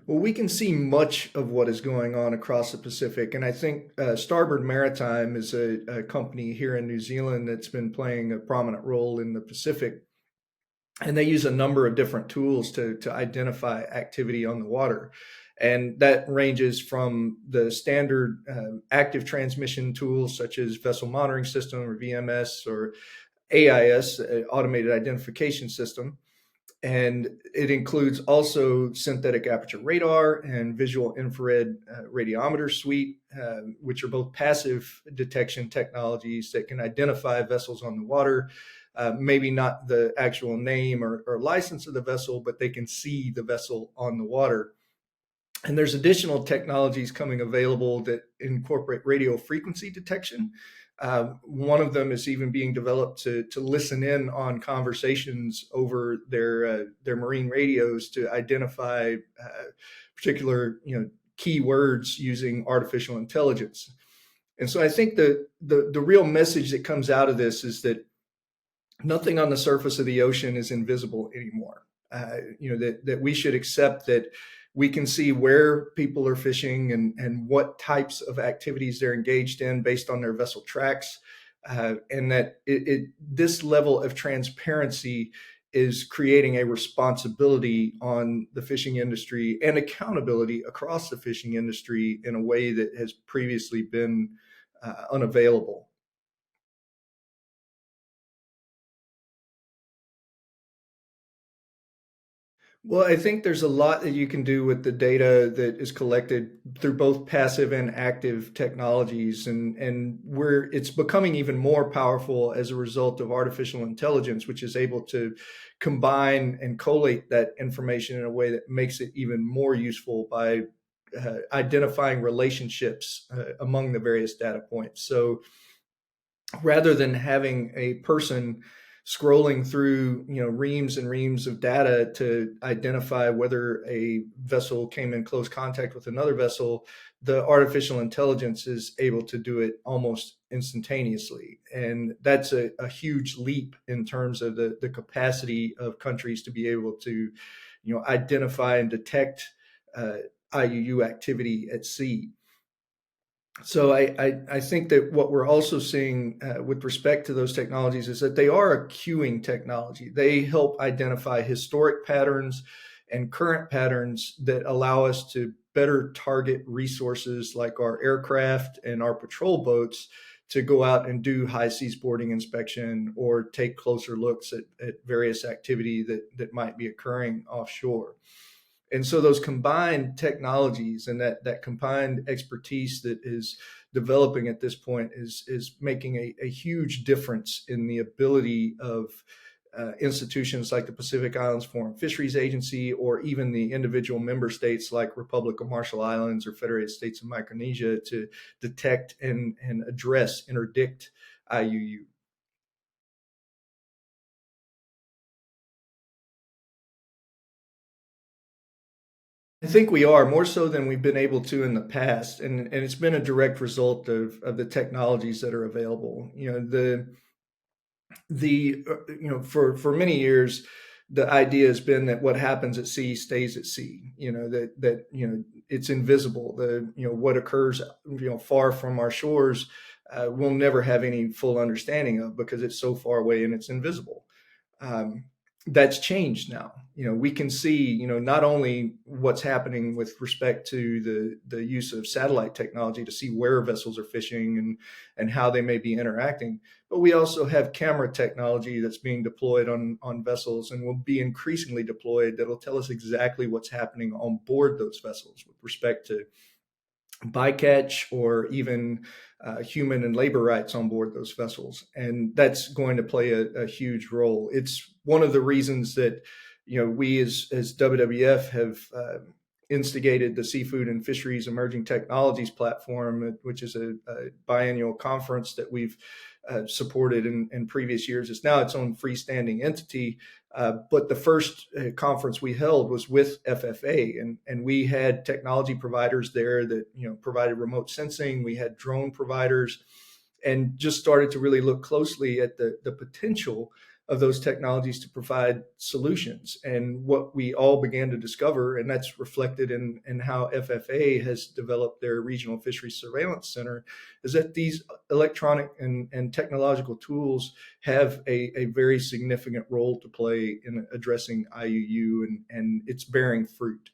Well, we can see much of what is going on across the Pacific, and I think Starboard Maritime is a company here in New Zealand that's been playing a prominent role in the Pacific, and they use a number of different tools to identify activity on the water. And that ranges from the standard active transmission tools such as vessel monitoring system or VMS or AIS, automated identification system, and it includes also synthetic aperture radar and visual infrared radiometer suite, which are both passive detection technologies that can identify vessels on the water. Maybe not the actual name or license of the vessel, but they can see the vessel on the water. And there's additional technologies coming available that incorporate radio frequency detection. One of them is even being developed to listen in on conversations over their marine radios to identify particular key words using artificial intelligence. And so I think the real message that comes out of this is that nothing on the surface of the ocean is invisible anymore. That we should accept that we can see where people are fishing and what types of activities they're engaged in based on their vessel tracks. And that this level of transparency is creating a responsibility on the fishing industry and accountability across the fishing industry in a way that has previously been unavailable. Well, I think there's a lot that you can do with the data that is collected through both passive and active technologies, and where it's becoming even more powerful as a result of artificial intelligence, which is able to combine and collate that information in a way that makes it even more useful by identifying relationships among the various data points. So rather than having a person scrolling through reams and reams of data to identify whether a vessel came in close contact with another vessel, the artificial intelligence is able to do it almost instantaneously. And that's a huge leap in terms of the capacity of countries to be able to identify and detect IUU activity at sea. So I think that what we're also seeing with respect to those technologies is that they are a queuing technology. They help identify historic patterns and current patterns that allow us to better target resources like our aircraft and our patrol boats to go out and do high seas boarding inspection or take closer looks at various activity that might be occurring offshore. And so those combined technologies and that combined expertise that is developing at this point is making a huge difference in the ability of institutions like the Pacific Islands Foreign Fisheries Agency, or even the individual member states like Republic of Marshall Islands or Federated States of Micronesia, to detect and address, interdict IUU. I think we are more so than we've been able to in the past, and it's been a direct result of the technologies that are available. For many years, the idea has been that what happens at sea stays at sea. That it's invisible. What occurs far from our shores, we'll never have any full understanding of because it's so far away and it's invisible. Um, that's changed now. We can see, not only what's happening with respect to the use of satellite technology to see where vessels are fishing and how they may be interacting, but we also have camera technology that's being deployed on vessels and will be increasingly deployed that'll tell us exactly what's happening on board those vessels with respect to bycatch or even human and labor rights on board those vessels. And that's going to play a huge role. It's one of the reasons that we as WWF have instigated the Seafood and Fisheries Emerging Technologies Platform, which is a biannual conference that we've supported in previous years. It's now its own freestanding entity. But the first conference we held was with FFA, and we had technology providers there that provided remote sensing. We had drone providers, and just started to really look closely at the potential of those technologies to provide solutions. And what we all began to discover, and that's reflected in how FFA has developed their regional fisheries surveillance center, is that these electronic and technological tools have a very significant role to play in addressing IUU, and it's bearing fruit.